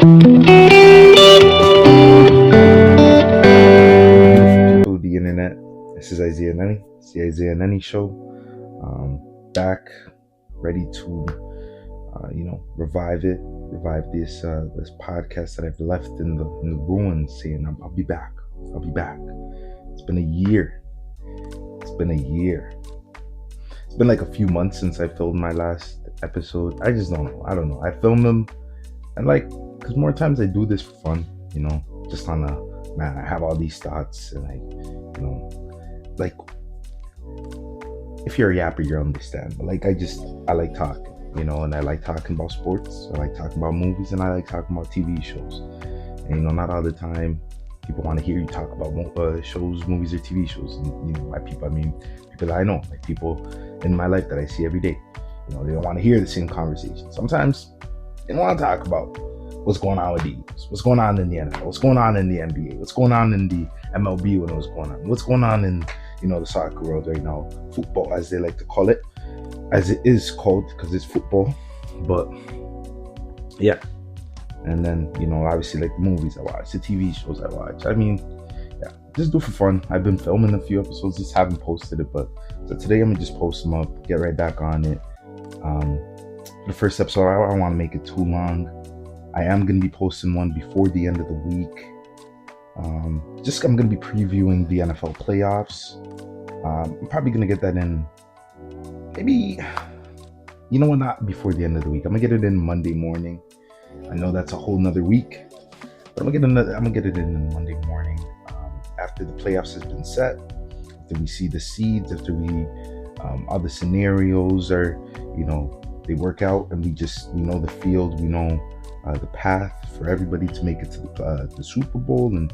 Beautiful people of the internet. This is Isaiah Anenih. It's the Isaiah Anenih Show. Back, ready to, revive this podcast that I've left in the ruins, saying I'll be back. I'll be back. It's been a year. It's been a year. It's been like a few months since I filmed my last episode. I just don't know. I don't know. I film them, and because more times I do this for fun, just on a man. I have all these thoughts, and if you're a yapper, you understand. But I like talking, and I like talking about sports. I like talking about movies, and I like talking about TV shows. And not all the time people want to hear you talk about shows, movies, or TV shows. And by people, I mean people that I know, like people in my life that I see every day. They don't want to hear the same conversation. Sometimes they don't want to talk about what's going on with the Eagles, what's going on in the NFL, what's going on in the NBA, what's going on in the MLB when it was going on, what's going on in the soccer world right now, football as they like to call it, as it is called because it's football. But yeah, and then obviously like the movies I watch, the TV shows I watch. I mean, yeah, just do it for fun. I've been filming a few episodes, just haven't posted it, but so today I'm gonna just post them up, get right back on it. For the first episode, I don't want to make it too long. I am going to be posting one before the end of the week. I'm going to be previewing the NFL playoffs. I'm probably going to get that in maybe, not before the end of the week. I'm going to get it in Monday morning. I know that's a whole nother week, but I'm going to get it in Monday morning after the playoffs has been set, after we see the seeds, after we all the scenarios are, they work out, and we know the field, we know the path for everybody to make it to the Super Bowl. And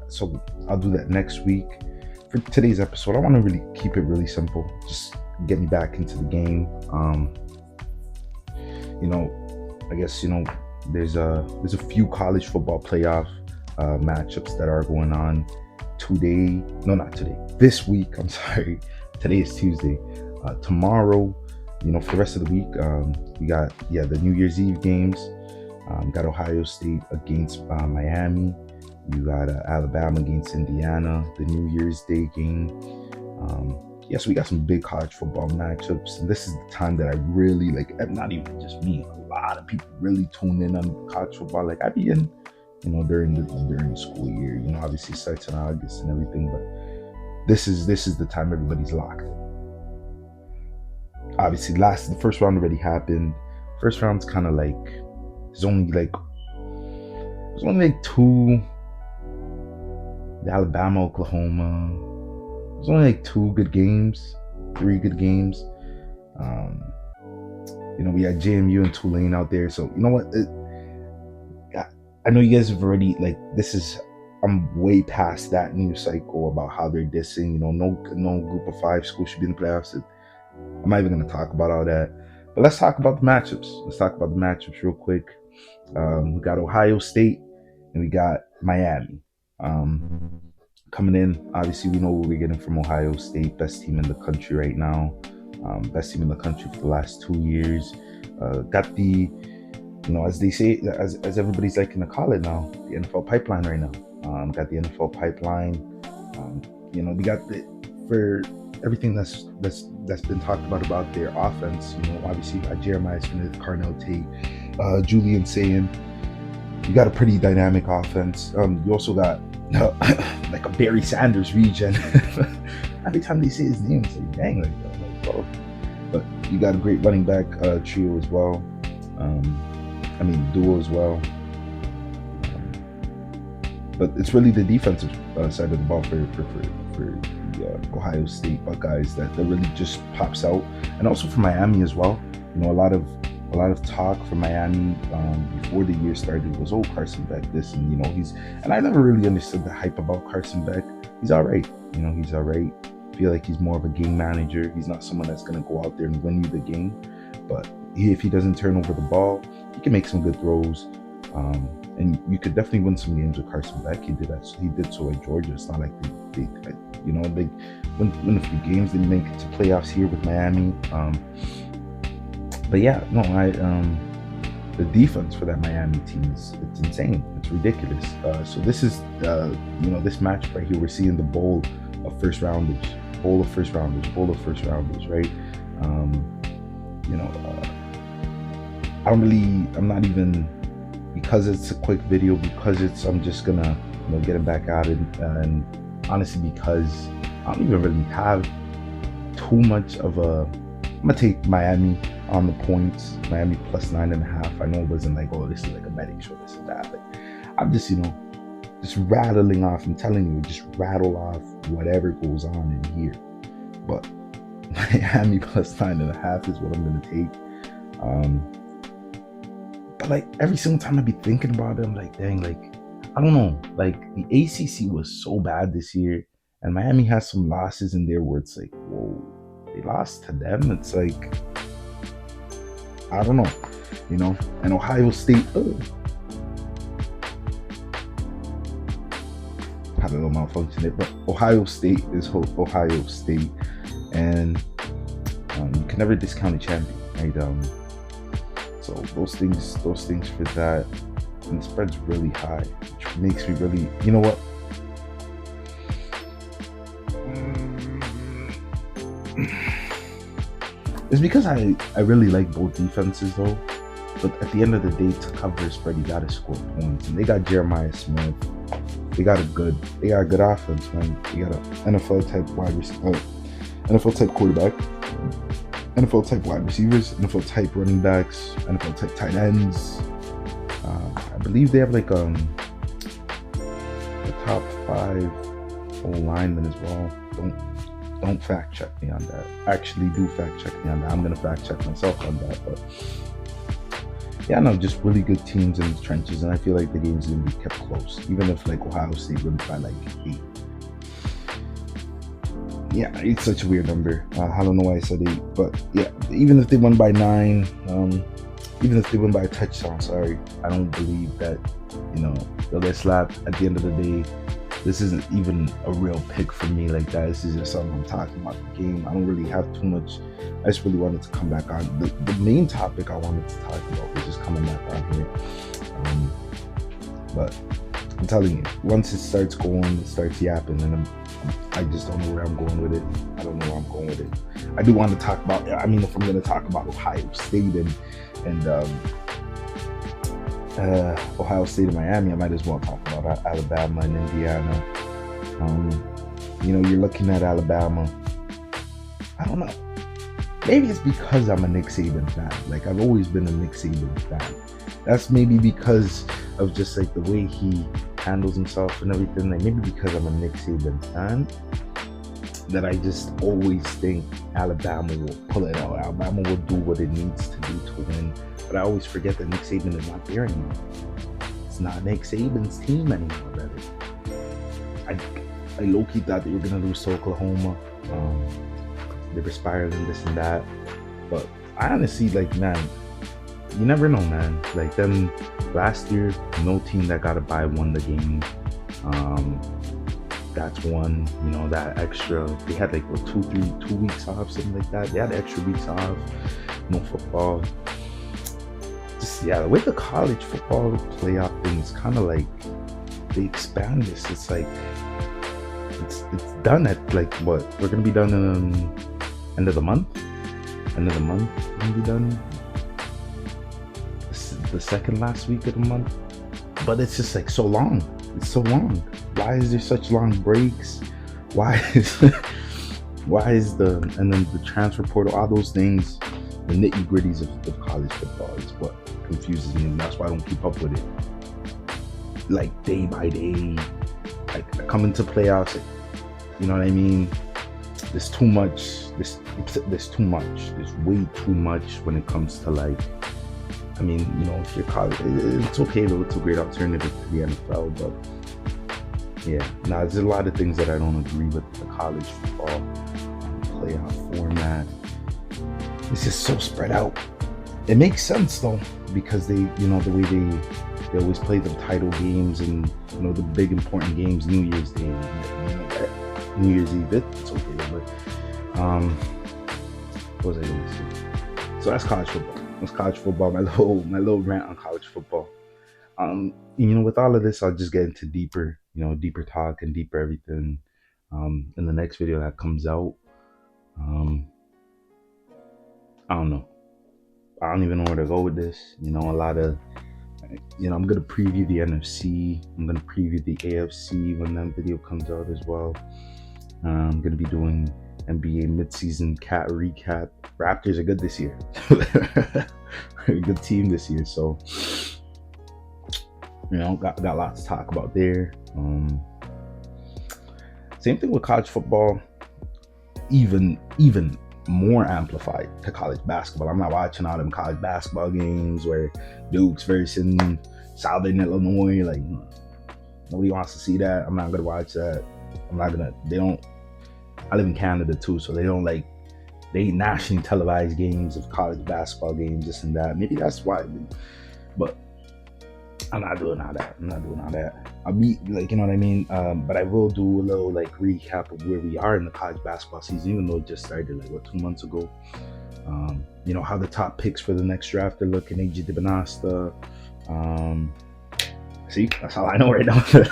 so I'll do that next week. For today's episode, I want to really keep it really simple, just get me back into the game. I guess there's a few college football playoff matchups that are going on this week. I'm sorry, today is Tuesday. Tomorrow, for the rest of the week, we got the New Year's Eve games. Got Ohio State against Miami. You got Alabama against Indiana, the New Year's Day game. So we got some big college football matchups, and this is the time that I really like. Not even just me, a lot of people really tune in on college football. Like I be in, during the school year. Obviously it starts in August and everything, but this is the time everybody's locked in. Obviously, the first round already happened. First round's kind of like there's only two. The Alabama, Oklahoma. There's only like three good games. We had JMU and Tulane out there. So you know what? I know you guys have already I'm way past that news cycle about how they're dissing. No group of 5 schools should be in the playoffs. I'm not even going to talk about all that. But let's talk about the matchups. Let's talk about the matchups real quick. We got Ohio State and we got Miami. Coming in, obviously we know what we're getting from Ohio State. Best team in the country right now. Best team in the country for the last 2 years. Got the, as they say, as everybody's liking to call it now, the NFL pipeline right now. Got the NFL pipeline. We got for everything that's been talked about their offense. Obviously you got Jeremiah Smith, Carnell Tate, Julian Sayin. You got a pretty dynamic offense. You also got like a Barry Sanders regen. Every time they say his name, it's like, dang, bro. But you got a great running back trio as well. Duo as well. But it's really the defensive side of the ball for the Ohio State Buckeyes that really just pops out, and also for Miami as well. A lot of talk from Miami before the year started was, Carson Beck this, and and I never really understood the hype about Carson Beck. He's all right. He's all right. I feel like he's more of a game manager. He's not someone that's going to go out there and win you the game, but if he doesn't turn over the ball, he can make some good throws. And you could definitely win some games with Carson Beck. He did that. He did so at Georgia. It's not like they win a few games. They make it to playoffs here with Miami. But yeah, no, the defense for that Miami team it's insane. It's ridiculous. So this is this match right here. We're seeing the bowl of first rounders, right? I'm not even, because it's a quick video, because I'm just gonna get it back out, and honestly, because I don't even really have too much of a. I'm gonna take Miami on the points. Miami plus 9.5. I know it wasn't like, oh, this is like a betting show, this and that. Like, I'm just just rattling off. I'm telling you, just rattle off whatever goes on in here. But Miami plus 9.5 is what I'm gonna take. But like every single time I be thinking about it, I'm like, dang, like I don't know. Like the ACC was so bad this year, and Miami has some losses in there where it's like, whoa, they lost to them. It's like, I don't know, and Ohio State. Had a little malfunction there, but Ohio State is Ohio State, and you can never discount a champion, right? So those things for that, and the spread's really high, which makes me really, you know what? It's because I really like both defenses though, but at the end of the day, to cover a spread, you gotta score points, and they got Jeremiah Smith. They got a good offense, man. They got an NFL type wide receiver, NFL type quarterback, NFL type wide receivers, NFL type running backs, NFL type tight ends. I believe they have like the top 5 O-linemen as well. Don't fact check me on that. Actually, do fact check me on that. I'm gonna fact check myself on that, but yeah, no, just really good teams in the trenches, and I feel like the game's gonna be kept close, even if like Ohio State wins by like 8. Yeah, it's such a weird number. I don't know why I said 8, but yeah, even if they won by 9, even if they win by a touchdown, I don't believe that they'll get slapped. At the end of the day, this isn't even a real pick for me like that. This is just something I'm talking about the game. I don't really have too much. I just really wanted to come back on. The main topic I wanted to talk about was just coming back on here. But I'm telling you, once it starts going, it starts yapping, and I just don't know where I'm going with it. I don't know where I'm going with it. I do want to talk about, if I'm going to talk about Ohio State and Ohio State and Miami, I might as well talk about Alabama and Indiana. You're looking at Alabama. I don't know. Maybe it's because I'm a Nick Saban fan. Like, I've always been a Nick Saban fan. That's maybe because of just like the way he handles himself and everything. Like, maybe because I'm a Nick Saban fan, that I just always think Alabama will pull it out. Alabama will do what it needs to do to win. But I always forget that Nick Saban is not there anymore. It's not Nick Saban's team anymore, brother. I low-key thought they were going to lose to Oklahoma. They were spiraling this and that. But I honestly, like, man, you never know, man. Like, them last year, no team that got a bye won the game. That's one, that extra. They had like 2 weeks off, something like that. They had extra weeks off. No football. Just, the way the college football playoff thing is kind of like they expand this. It's like it's done at like what? We're gonna be done in end of the month. We're gonna be done the second last week of the month. But it's just like so long. It's so long. Why is there such long breaks? Why is the and then the transfer portal, all those things, the nitty gritties of college football is what confuses me, and that's why I don't keep up with it. Like day by day, like I come into playoffs, like, you know what I mean? There's too much. There's too much. There's way too much when it comes to like. I mean, if you're college, it's okay though. It's a great alternative to the NFL, but yeah, there's a lot of things that I don't agree with the college football playoff format. It's just so spread out. It makes sense though, because they, the way they always play the title games and the big important games, New Year's Day, New Year's Eve. It's okay, but what was I going to say? So that's college football. was college football. My little rant on college football. With all of this, I'll just get into deeper talk and deeper everything. In the next video that comes out. Um, I don't know. I don't even know where to go with this. I'm gonna preview the NFC. I'm gonna preview the AFC when that video comes out as well. I'm gonna be doing NBA midseason cat recap. Raptors are good this year. A good team this year. So, got lots to talk about there. Same thing with college football. Even more amplified to college basketball. I'm not watching all them college basketball games where Duke's versus Southern Illinois. Like, nobody wants to see that. I'm not gonna watch that. I live in Canada too, so they ain't nationally televised games of college basketball games, this and that. Maybe that's why, but I'm not doing all that. I'll be like, you know what I mean? But I will do a little recap of where we are in the college basketball season, even though it just started 2 months ago. How the top picks for the next draft are looking. AJ Dibanasta. See, that's all I know right now for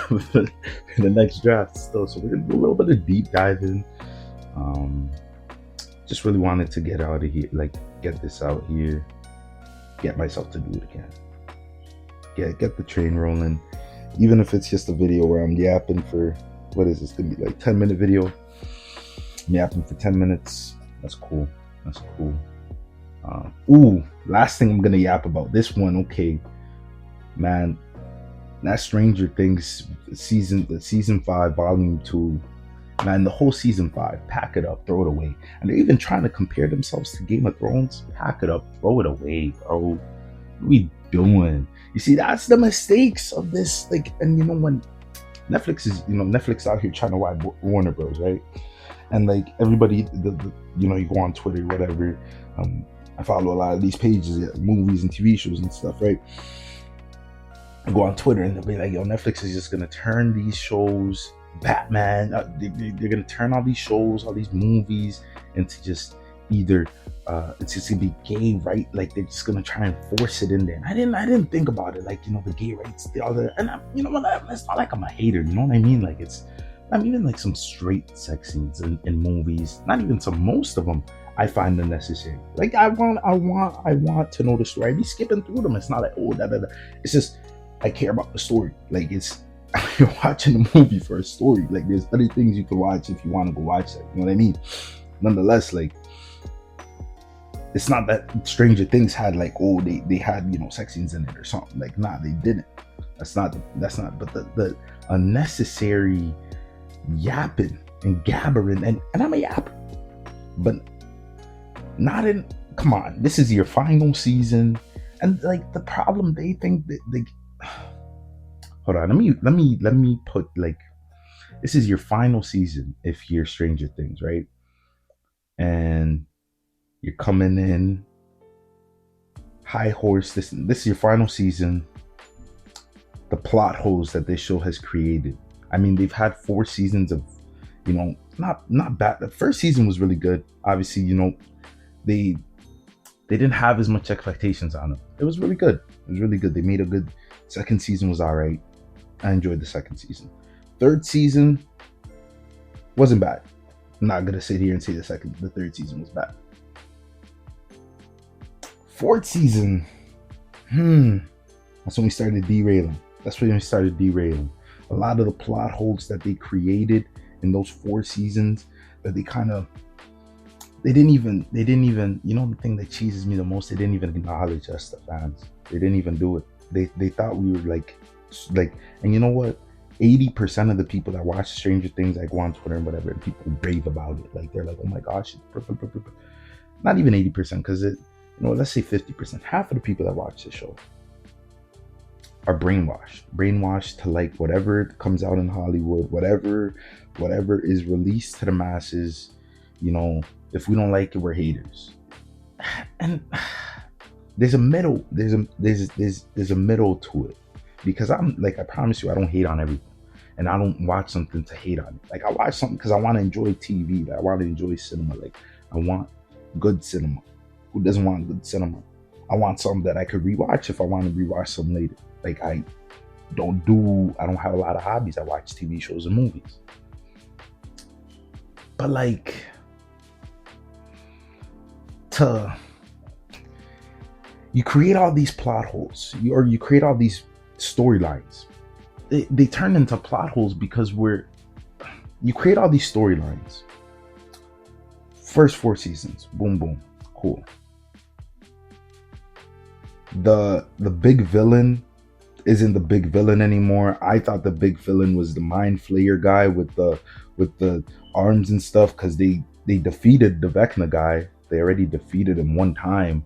the next draft still. So we're gonna do a little bit of deep diving. Just really wanted to get out of here, get this out here, get myself to do it again. Get the train rolling, even if it's just a video where I'm yapping for, what is this gonna be, 10-minute video? I'm yapping for 10 minutes. That's cool. Last thing I'm gonna yap about, this one. Okay, man, that Stranger Things season 5 volume 2, man, the whole season 5, pack it up, throw it away. And they're even trying to compare themselves to Game of Thrones. Pack it up, throw it away, bro. What are we doing? You see, that's the mistakes of this. And when Netflix is, Netflix out here trying to buy Warner Bros, right? And everybody, you go on Twitter, whatever. I follow a lot of these pages, movies and TV shows and stuff, right? I go on Twitter and they'll be like, yo, Netflix is just gonna turn these shows, Batman, they're gonna turn all these shows, all these movies into just either it's just gonna be gay, right? They're just gonna try and force it in there. And I didn't think about it, the gay rights, the other, and it's not like I'm a hater, you know what I mean? Even some straight sex scenes in movies, not even most of them I find unnecessary. I want to know the story. I be skipping through them. It's not it's just I care about the story. You're watching the movie for a story. There's other things you can watch if you want to go watch that. You know what I mean? Nonetheless, it's not that Stranger Things had they had sex scenes in it or something. Nah, they didn't. That's not. But the unnecessary yapping and gabbering, and I'm a yapper, but not in. Come on, this is your final season, and the problem, they think that hold on, let me put this is your final season if you're Stranger Things, right? And you're coming in high horse. This is your final season. The plot holes that this show has created. I mean, they've had 4 seasons of, not bad. The first season was really good. Obviously, they didn't have as much expectations on it. It was really good. They made a good. Second season was all right. I enjoyed the second season. Third season wasn't bad. I'm not gonna sit here and say the third season was bad. Fourth season, that's when we started derailing. A lot of the plot holes that they created in those 4 seasons, that they didn't even, the thing that cheeses me the most, they didn't even acknowledge us, the fans. They didn't even do it. They thought we were and you know what? 80% of the people that watch Stranger Things, go on Twitter and whatever, and people rave about it. They're like, oh my gosh. Not even 80%, because let's say 50%. Half of the people that watch the show are brainwashed to whatever comes out in Hollywood, whatever is released to the masses. If we don't like it, we're haters. And there's a middle to it, because I'm I promise you, I don't hate on everything, and I don't watch something to hate on it. I watch something because I want to enjoy TV, I want to enjoy cinema. I want good cinema. Who doesn't want good cinema? I want something that I could rewatch if I want to rewatch some later. Like I don't have a lot of hobbies. I watch TV shows and movies. But like you create all these plot holes, you create all these storylines. They turn into plot holes because you create all these storylines. First 4 seasons, boom, boom, cool. The big villain isn't the big villain anymore. I thought the big villain was the mind flayer guy with the arms and stuff, because they defeated the Vecna guy. They already defeated him one time.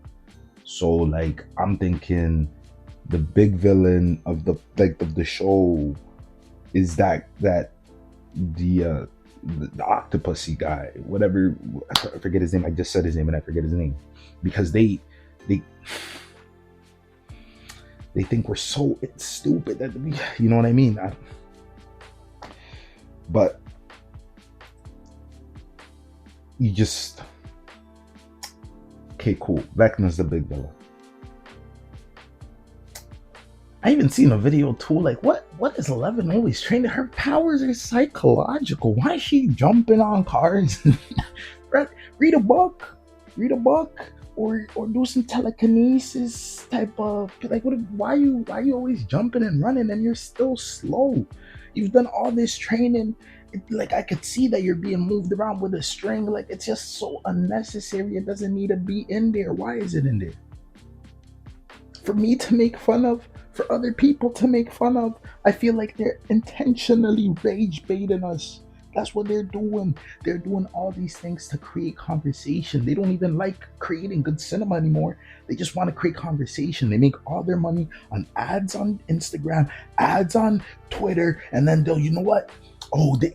So like I'm thinking the big villain of the show is that the octopusy guy, whatever. I forget his name. I just said his name and I forget his name, because they think we're so stupid that we, you know what I mean? But you just, okay, cool. Vecna's the big villain. I even seen a video too, like what is 11 always training? Her powers are psychological. Why is she jumping on cars? read a book, or do some telekinesis type of, like, why you always jumping and running and you're still slow? You've done all this training. Like I could see that you're being moved around with a string. Like it's just so unnecessary. It doesn't need to be in there. Why is it in there? For me to make fun of, for other people to make fun of. I feel like they're intentionally rage baiting us. That's what they're doing. They're doing all these things to create conversation. They don't even like creating good cinema anymore. They just want to create conversation. They make all their money on ads on Instagram, ads on Twitter, and then they'll, you know what? Oh, they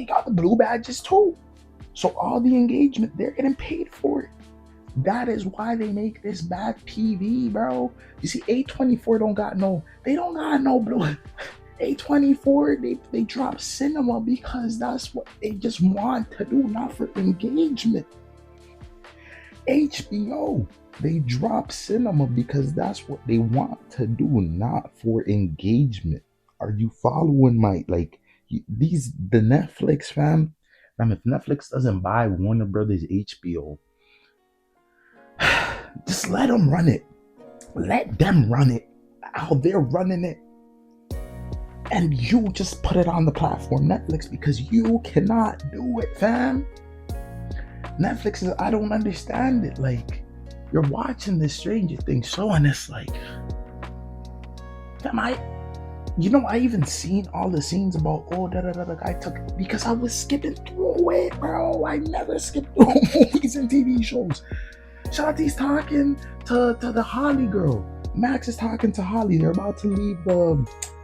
got the blue badges too. So all the engagement, they're getting paid for it. That is why they make this bad TV, bro. You see, A24 don't got no blue. A24, they drop cinema because that's what they just want to do, not for engagement. HBO, they drop cinema because that's what they want to do, not for engagement. Are you following my, like, the Netflix, fam? If Netflix doesn't buy Warner Brothers HBO, just let them run it. Let them run it how they're running it. And you just put it on the platform Netflix, because you cannot do it, fam. Netflix is, I don't understand it. Like, you're watching this Stranger Things show and it's like, fam, I even seen all the scenes about, I took, because I was skipping through it, bro. I never skip through movies and TV shows. Shotti's talking to the Holly girl. Max is talking to Holly. They're about to leave.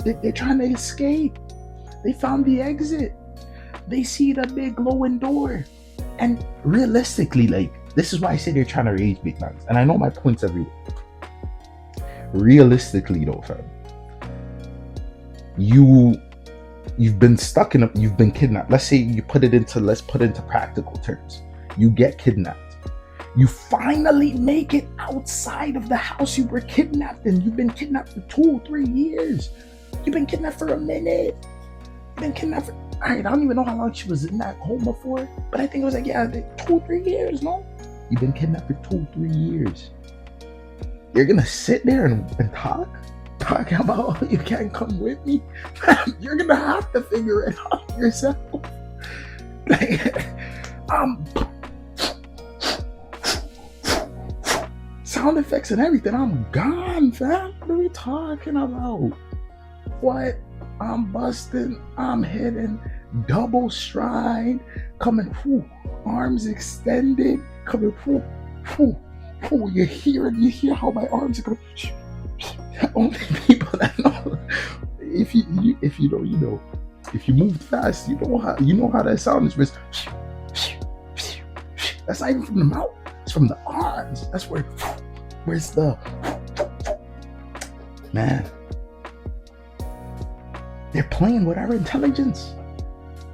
They're trying to escape. They found the exit. They see the big glowing door. And realistically, like, this is why I say they're trying to rage big nuts. And I know my points everywhere. Realistically, though, fam, you've been you've been kidnapped. Let's put it into practical terms. You get kidnapped. You finally make it outside of the house you were kidnapped in. You've been kidnapped for 2 or 3 years. You've been kidnapped for a minute. You've been kidnapped for, I don't even know how long she was in that coma for, but I think it was like, 2 or 3 years, no? You've been kidnapped for 2 or 3 years. You're gonna sit there and talking about, oh, you can't come with me? You're gonna have to figure it out yourself. Like, sound effects and everything, I'm gone, fam. What are we talking about? What? I'm busting, I'm hitting, double stride, coming, arms extended, coming, you hear how my arms are going. Only people that know. If you don't, you know. If you move fast, you know how that sound is. That's not even from the mouth. It's from the arms. That's where's the, man. They're playing with our intelligence.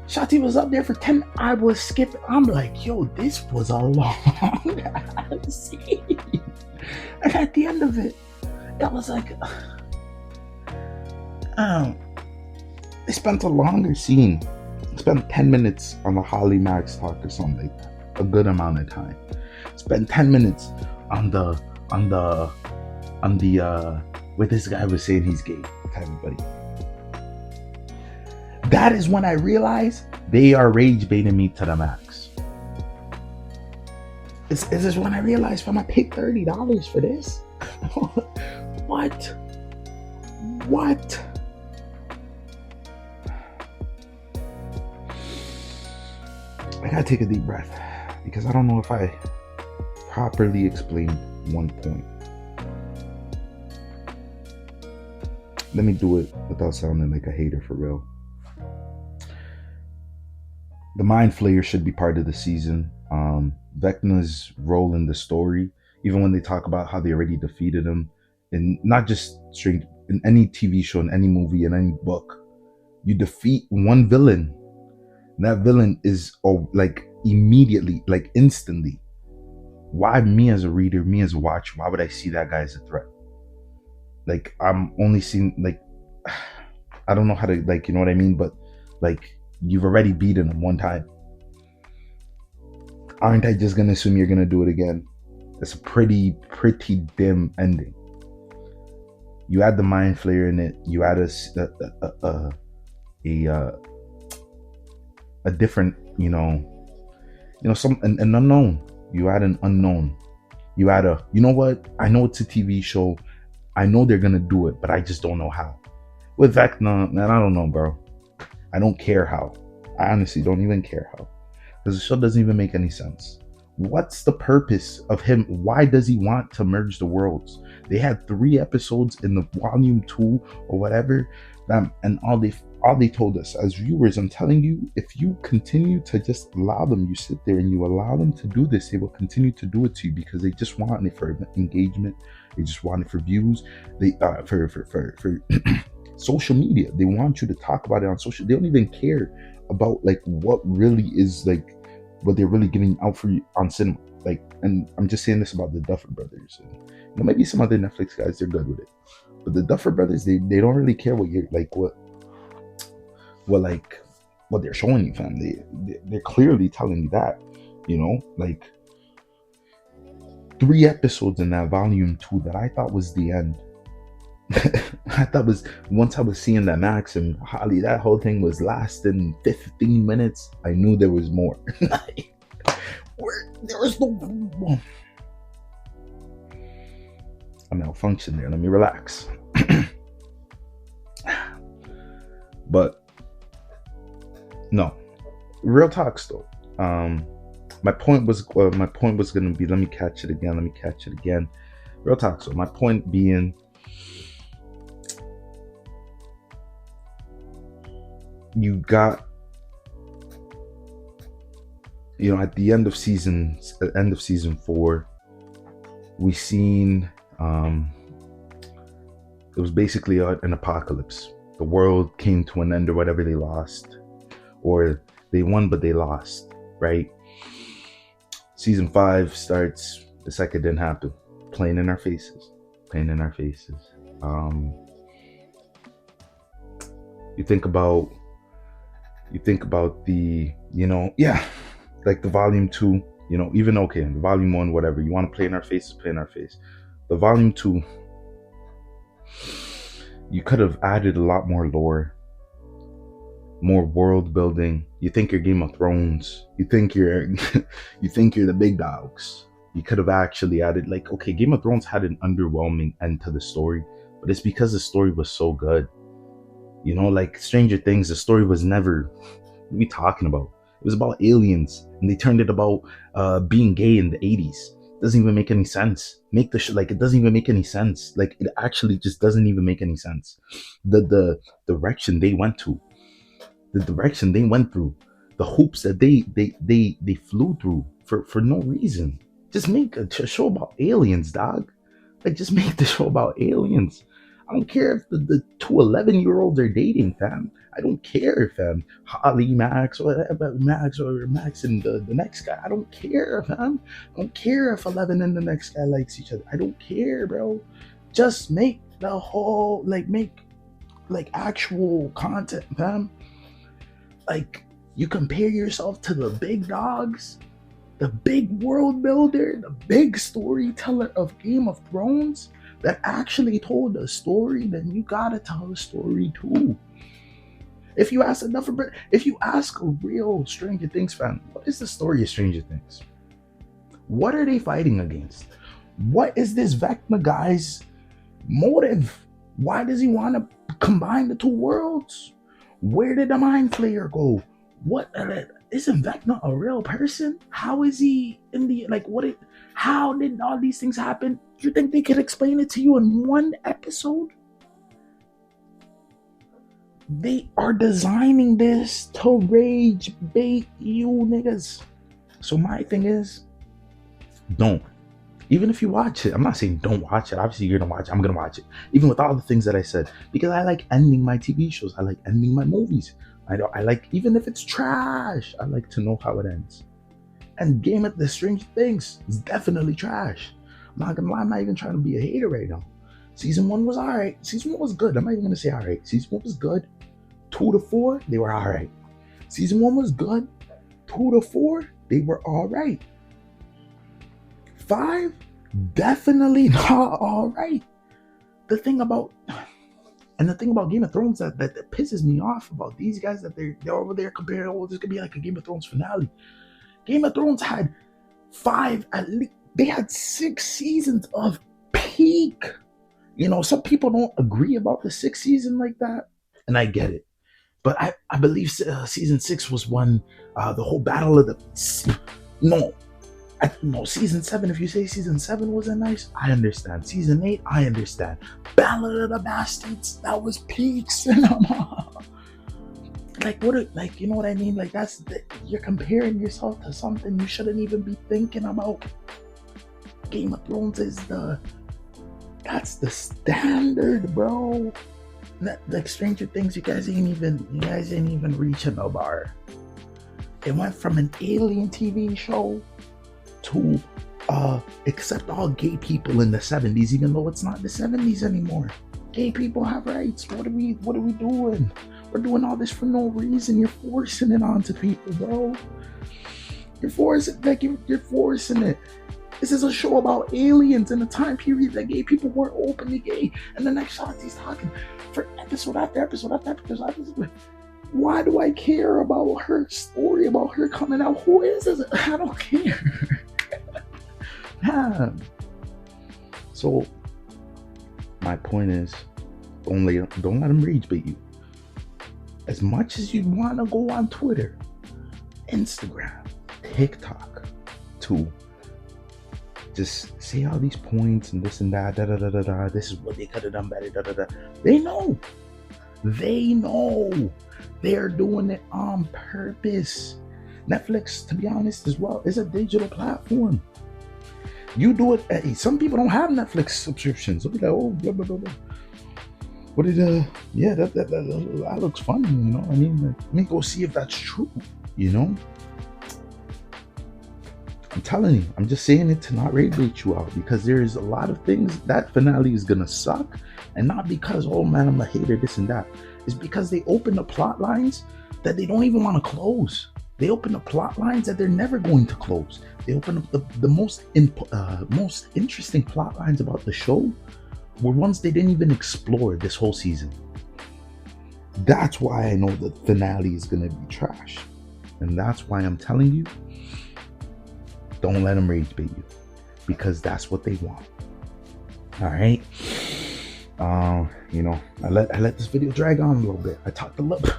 Shotty was up there for 10. I was skipping. I'm like, yo, this was a long scene. And at the end of it, it was like, um, they spent a longer scene. Spent 10 minutes on the Holly Max talk or something like that. A good amount of time. Spent 10 minutes on the where this guy was saying he's gay type of buddy. That is when I realized they are rage baiting me to the max. This is when I realized, fam, I paid $30 for this. What? I gotta take a deep breath because I don't know if I properly explained one point. Let me do it without sounding like a hater for real. The Mind Flayer should be part of the season. Vecna's role in the story, even when they talk about how they already defeated him, and not just straight in any TV show, in any movie, in any book, you defeat one villain. That villain is like immediately, like instantly. Why me as a reader, me as a watcher, why would I see that guy as a threat? Like I'm only seeing like I don't know how to like, you know what I mean? But like you've already beaten him one time. Aren't I just gonna assume you're gonna do it again? It's a pretty dim ending. You add the Mind Flayer in it. You add a different, some an unknown. You add an unknown. You add you know what? I know it's a TV show. I know they're gonna do it, but I just don't know how. With Vecna, man, I don't know, bro. I don't care how. I honestly don't even care how. Because the show doesn't even make any sense. What's the purpose of him? Why does he want to merge the worlds? They had 3 episodes in the volume 2 or whatever, and all they told us as viewers, I'm telling you, if you continue to just allow them, you sit there and you allow them to do this, they will continue to do it to you because they just want it for engagement. They just want it for views. They for social media. They want you to talk about it on social. They don't even care about like what really is like what they're really getting out for you on cinema. Like, and I'm just saying this about the Duffer Brothers. And, maybe some other Netflix guys, they're good with it. But the Duffer Brothers, they don't really care what you're like, what they're showing you, fam. They're clearly telling you that, like 3 episodes in that volume 2 that I thought was the end. I thought was once I was seeing that Max and Holly, that whole thing was lasting 15 minutes. I knew there was more. There was no. I malfunctioned there. Let me relax. But no, real talks though. My point was gonna be. Let me catch it again. Real talks. So my point being. You got, at the end of season 4, we seen it was basically an apocalypse. The world came to an end or whatever they lost, or they won but they lost, right? Season 5 starts. The second didn't happen. Playing in our faces. You think about the, like the volume 2, even okay, the volume 1, whatever, you want to play in our faces, play in our face. The volume 2, you could have added a lot more lore, more world building. You think you're Game of Thrones, you think you're the big dogs. You could have actually added, like, okay, Game of Thrones had an underwhelming end to the story, but it's because the story was so good. Like Stranger Things, the story was never, what are we talking about? It was about aliens, and they turned it about being gay in the 80s. It doesn't even make any sense. It doesn't even make any sense. Like, it actually just doesn't even make any sense. The direction they went through, the hoops that they flew through for no reason. Just make a show about aliens, dog. Like, just make the show about aliens. I don't care if the two 11-year-olds are dating, fam. I don't care, fam. Holly, Max, or whatever, Max and the next guy. I don't care, fam. I don't care if 11 and the next guy likes each other. I don't care, bro. Just make the whole, make actual content, fam. Like, you compare yourself to the big dogs, the big world builder, the big storyteller of Game of Thrones that actually told a story, then you gotta tell a story too. If you ask a real Stranger Things fan, what is the story of Stranger Things? What are they fighting against? What is this Vecna guy's motive? Why does he want to combine the two worlds? Where did the Mind Flayer go? What isn't Vecna a real person? How is he in the how did all these things happen? You think they could explain it to you in one episode? They are designing this to rage bait you niggas. So my thing is, don't. Even if you watch it, I'm not saying don't watch it. Obviously, you're gonna watch it. I'm gonna watch it. Even with all the things that I said. Because I like ending my TV shows. I like ending my movies. I like, even if it's trash, I like to know how it ends. And Game of the Stranger Things is definitely trash. I'm not gonna lie, I'm not even trying to be a hater right now. Season 1 was alright. Season 1 was good. I'm not even gonna say alright. Season 1 was good. 2 to 4, they were alright. Season 1 was good. 2 to 4, they were alright. 5, definitely not alright. The thing about Game of Thrones that pisses me off about these guys, that they're over there comparing, oh, this could be like a Game of Thrones finale. Game of Thrones had 5, at least, they had 6 seasons of peak. Some people don't agree about the 6th season like that, and I get it. But I believe season 6 was when the whole battle of the... No, season 7, if you say season 7 wasn't nice, I understand. Season 8, I understand. Ballad of the Bastards, that was peak cinema. You know what I mean? You're comparing yourself to something you shouldn't even be thinking about. Game of Thrones that's the standard, bro. Like Stranger Things, you guys ain't even reaching the bar. It went from an alien TV show to accept all gay people in the 70s, even though it's not the 70s anymore. Gay people have rights. What are we doing? We're doing all this for no reason. You're forcing it onto people, bro. You're forcing it. This is a show about aliens in a time period that gay people weren't openly gay. And the next shot, he's talking for episode after episode after episode. Why do I care about her story, about her coming out? Who is this? I don't care. So my point is, don't let them rage bait you. As much as you want to go on Twitter, Instagram, TikTok to just say all these points and this and that, this is what they could have done better, They know. They're doing it on purpose. Netflix, to be honest, as well, is a digital platform. You do it. Hey, some people don't have Netflix subscriptions. They'll be like, oh, blah, blah, blah, blah. What did that looks funny, I mean, let me go see if that's true, I'm telling you, I'm just saying it to not rage bait you out, because there's a lot of things that finale is gonna suck, and not because, oh man, I'm a hater, this and that. It's because they open the plot lines that they don't even want to close. They open the plot lines that they're never going to close. They open up the most interesting plot lines about the show were ones they didn't even explore this whole season. That's why I know the finale is going to be trash. And that's why I'm telling you, don't let them rage bait you, because that's what they want. All right. I let this video drag on a little bit. I talked a little.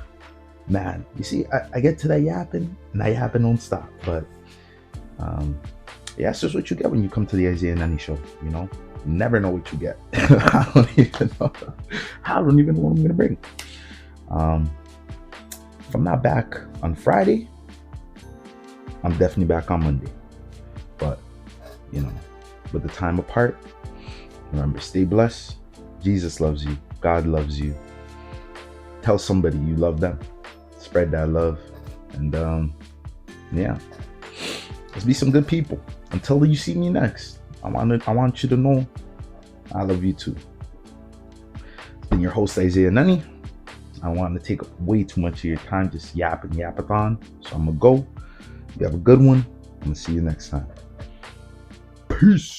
Man, you see, I get to that yapping, and that yapping don't stop. But that's just what you get when you come to the Isaiah Anenih Show. You never know what you get. I don't even know what I'm gonna bring. If I'm not back on Friday, I'm definitely back on Monday. But with the time apart, remember, stay blessed, Jesus loves you. God loves you. Tell somebody you love them. Spread that love. And yeah, let's be some good people. Until you see me next, I want you to know I love you too. It's been your host, Isaiah Anenih. I don't want to take up way too much of your time, just yapathon. So I'm gonna go. You have a good one. I'm gonna see you next time. Peace.